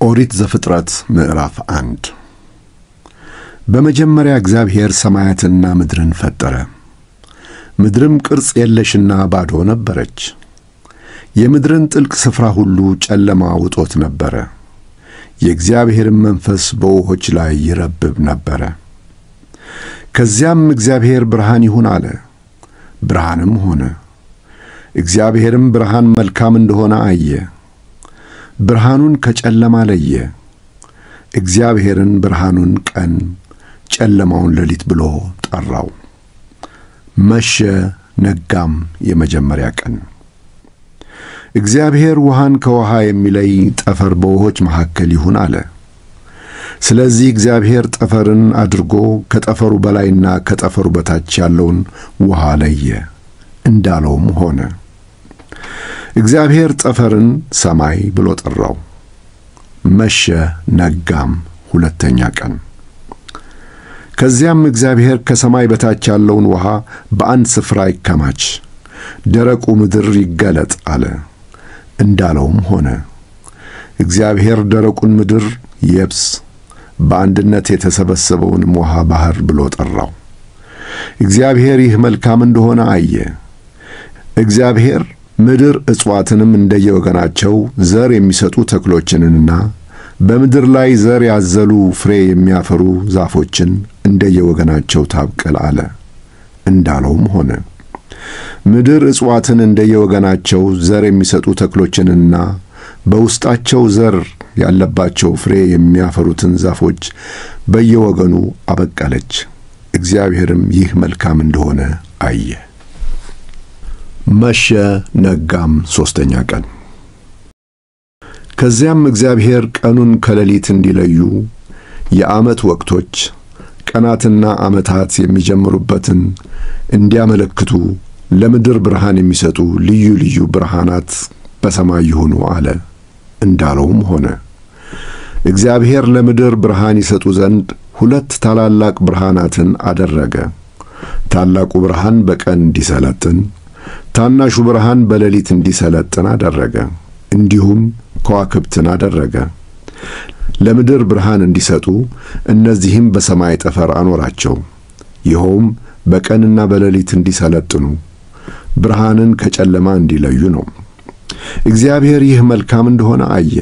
ኦሪት ዘፍጥረት ምዕራፍ 1 በመጀመሪያ እግዚአብሔር ሰማያትንና ምድርን ፈጠረ። ምድርም ቅርጽ የለሽና ባዶ ነበረች። የምድርን ጥልቅ ስፍራ ሁሉ ጨለማ ውጦት ነበረ። የእግዚአብሔርም መንፈስ በውኆች ላይ ይረብብ ነበረ። ከዚያም እግዚአብሔር ብርሃን ይሁን አለ፣ ብርሃንም ሆነ። እግዚአብሔርም ብርሃን መልካም እንደሆነ አየ። ብርሃኑን ከጨለማ ለየ። እግዚአብሔርን ብርሃኑን ቀን ጨለማውን ሌሊት ብሎ ጠራው። መሸ ነጋም የመጀመሪያ ቀን። እግዚአብሔር ውሃን ከውሃ የሚለይ ጠፈር በውኆች መካከል ይሁን አለ። ስለዚህ እግዚአብሔር ጠፈርን አድርጎ ከጠፈሩ በላይና ከጠፈሩ በታች ያለውን ውሃ ለየ፣ እንዳለውም ሆነ። እግዚአብሔር ጠፈርን ሰማይ ብሎ ጠራው። መሸ ነጋም ሁለተኛ ቀን። ከዚያም እግዚአብሔር ከሰማይ በታች ያለውን ውሃ በአንድ ስፍራ ይከማች፣ ደረቁ ምድር ይገለጥ አለ፣ እንዳለውም ሆነ። እግዚአብሔር ደረቁን ምድር የብስ፣ በአንድነት የተሰበሰበውንም ውሃ ባህር ብሎ ጠራው። እግዚአብሔር ይህ መልካም እንደሆነ አየ። እግዚአብሔር ምድር እጽዋትንም እንደየወገናቸው ዘር የሚሰጡ ተክሎችንና በምድር ላይ ዘር ያዘሉ ፍሬ የሚያፈሩ ዛፎችን እንደየወገናቸው ታብቅል አለ፣ እንዳለውም ሆነ። ምድር እጽዋትን እንደየወገናቸው ዘር የሚሰጡ ተክሎችንና በውስጣቸው ዘር ያለባቸው ፍሬ የሚያፈሩትን ዛፎች በየወገኑ አበቀለች። እግዚአብሔርም ይህ መልካም እንደሆነ አየ። መሸ ነጋም ሦስተኛ ቀን። ከዚያም እግዚአብሔር ቀኑን ከሌሊት እንዲለዩ የዓመት ወቅቶች ቀናትና ዓመታት የሚጀምሩበትን እንዲያመለክቱ ለምድር ብርሃን የሚሰጡ ልዩ ልዩ ብርሃናት በሰማይ ይሁኑ አለ፣ እንዳለውም ሆነ። እግዚአብሔር ለምድር ብርሃን ይሰጡ ዘንድ ሁለት ታላላቅ ብርሃናትን አደረገ። ታላቁ ብርሃን በቀን እንዲሰለጥን፣ ታናሹ ብርሃን በሌሊት እንዲሰለጥን አደረገ። እንዲሁም ከዋክብትን አደረገ ለምድር ብርሃን እንዲሰጡ። እነዚህም በሰማይ ጠፈር አኖራቸው። ይኸውም በቀንና በሌሊት እንዲሰለጥኑ፣ ብርሃንን ከጨለማ እንዲለዩ ነው። እግዚአብሔር ይህ መልካም እንደሆነ አየ።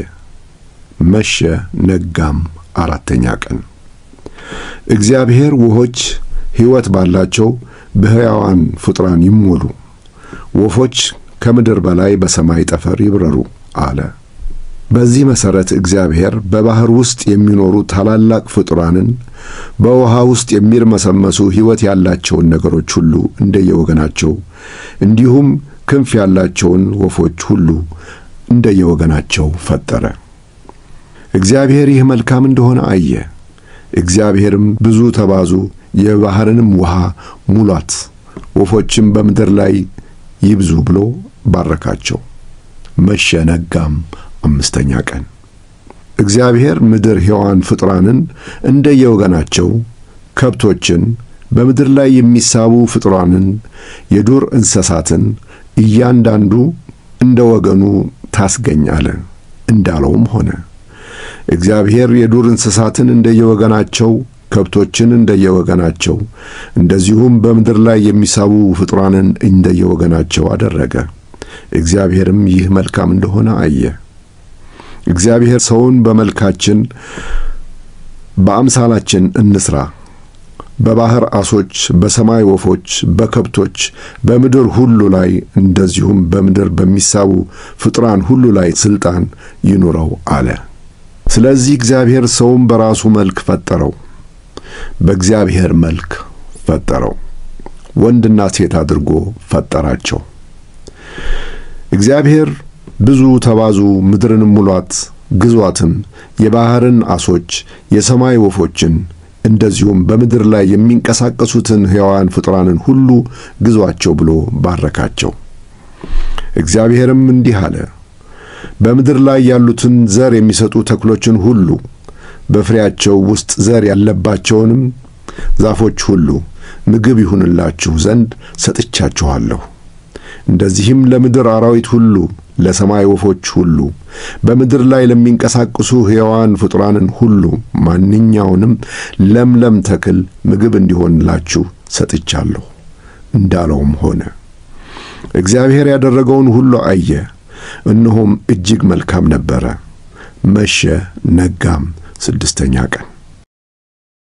መሸ ነጋም አራተኛ ቀን። እግዚአብሔር ውኆች ሕይወት ባላቸው በሕያዋን ፍጡራን ይሞሉ፣ ወፎች ከምድር በላይ በሰማይ ጠፈር ይብረሩ አለ። በዚህ መሠረት እግዚአብሔር በባሕር ውስጥ የሚኖሩ ታላላቅ ፍጡራንን፣ በውሃ ውስጥ የሚርመሰመሱ ሕይወት ያላቸውን ነገሮች ሁሉ እንደየወገናቸው፣ እንዲሁም ክንፍ ያላቸውን ወፎች ሁሉ እንደየወገናቸው ፈጠረ። እግዚአብሔር ይህ መልካም እንደሆነ አየ። እግዚአብሔርም ብዙ ተባዙ፣ የባሕርንም ውሃ ሙሏት፣ ወፎችም በምድር ላይ ይብዙ ብሎ ባረካቸው። መሸ ነጋም አምስተኛ ቀን። እግዚአብሔር ምድር ሕያዋን ፍጡራንን እንደየወገናቸው፣ ከብቶችን፣ በምድር ላይ የሚሳቡ ፍጡራንን፣ የዱር እንስሳትን እያንዳንዱ እንደ ወገኑ ታስገኝ አለ፣ እንዳለውም ሆነ። እግዚአብሔር የዱር እንስሳትን እንደየወገናቸው፣ ከብቶችን እንደየወገናቸው፣ እንደዚሁም በምድር ላይ የሚሳቡ ፍጡራንን እንደየወገናቸው አደረገ። እግዚአብሔርም ይህ መልካም እንደሆነ አየ። እግዚአብሔር ሰውን በመልካችን በአምሳላችን እንስራ፣ በባሕር ዓሦች፣ በሰማይ ወፎች፣ በከብቶች፣ በምድር ሁሉ ላይ እንደዚሁም በምድር በሚሳቡ ፍጡራን ሁሉ ላይ ሥልጣን ይኑረው አለ። ስለዚህ እግዚአብሔር ሰውን በራሱ መልክ ፈጠረው፣ በእግዚአብሔር መልክ ፈጠረው፣ ወንድና ሴት አድርጎ ፈጠራቸው። እግዚአብሔር ብዙ ተባዙ፣ ምድርንም ሙሏት፣ ግዟትም፣ የባሕርን ዓሦች፣ የሰማይ ወፎችን፣ እንደዚሁም በምድር ላይ የሚንቀሳቀሱትን ሕያዋን ፍጡራንን ሁሉ ግዟቸው ብሎ ባረካቸው። እግዚአብሔርም እንዲህ አለ፣ በምድር ላይ ያሉትን ዘር የሚሰጡ ተክሎችን ሁሉ፣ በፍሬያቸው ውስጥ ዘር ያለባቸውንም ዛፎች ሁሉ ምግብ ይሁንላችሁ ዘንድ ሰጥቻችኋለሁ። እንደዚህም ለምድር አራዊት ሁሉ ለሰማይ ወፎች ሁሉ በምድር ላይ ለሚንቀሳቀሱ ሕያዋን ፍጡራንን ሁሉ ማንኛውንም ለምለም ተክል ምግብ እንዲሆንላችሁ ሰጥቻለሁ እንዳለውም ሆነ። እግዚአብሔር ያደረገውን ሁሉ አየ፣ እነሆም እጅግ መልካም ነበረ። መሸ፣ ነጋም፣ 6ኛ ቀን።